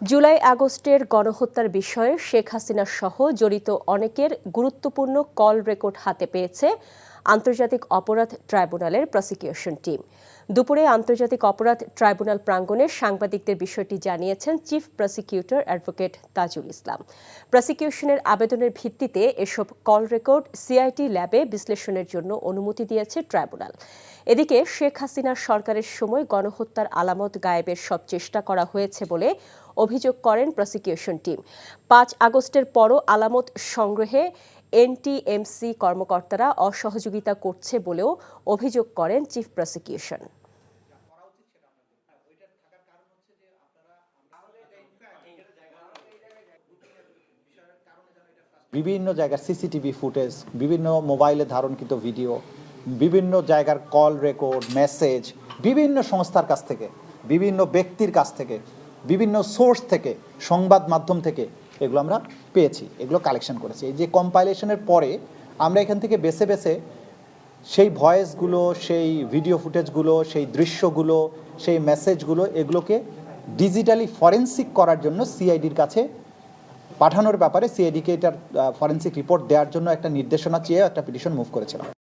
জুলাই আগস্টের গণহত্যার বিষয়ে শেখ হাসিনা সহ জড়িত অনেকের গুরুত্বপূর্ণ কল রেকর্ড হাতে পেয়েছে আন্তর্জাতিক অপরাধ ট্রাইব্যুনালের প্রসিকিউশন টিম। দুপুরে আন্তর্জাতিক অপরাধ ট্রাইব্যুনাল প্রাঙ্গণে সাংবাদিকদের বিষয়টি জানিয়েছেন chief prosecutor advocate Tajul Islam. প্রসিকিউশনের আবেদনের ভিত্তিতে এসব কল রেকর্ড সিআইটি ল্যাবে বিশ্লেষণের জন্য অনুমতি দিয়েছে ট্রাইব্যুনাল। এদিকে শেখ হাসিনার সরকারের সময় গণহত্যার আলামত গায়েবের সব চেষ্টা করা হয়েছে বলে অভিযোগ করেন প্রসিকিউশন টিম। ৫ আগস্টের পরও আলামত সংগ্রহে এনটিএমসি কর্মকর্তারা অসহযোগিতা করছে বলেও অভিযোগ করেন চিফ প্রসিকিউশন। বিভিন্ন জায়গার সিসিটিভি ফুটেজ, বিভিন্ন মোবাইলে ধারণকৃত ভিডিও, বিভিন্ন জায়গার কল রেকর্ড, মেসেজ, বিভিন্ন সংস্থার কাছ থেকে, বিভিন্ন ব্যক্তির কাছ থেকে, বিভিন্ন সোর্স থেকে, সংবাদ মাধ্যম থেকে এগুলো আমরা পেয়েছি, এগুলো কালেকশন করেছি। এই যে কম্পাইলেশনের পরে আমরা এখান থেকে বেছে বেছে সেই ভয়েসগুলো, সেই ভিডিও ফুটেজগুলো, সেই দৃশ্যগুলো, সেই মেসেজগুলো এগুলোকে ডিজিটালি ফরেনসিক করার জন্য সিআইডির কাছে পাঠানোর ব্যাপারে সিআইডিকে এটার ফরেনসিক রিপোর্ট দেওয়ার জন্য একটা নির্দেশনা চেয়ে একটা পিটিশন মুভ করেছিলাম।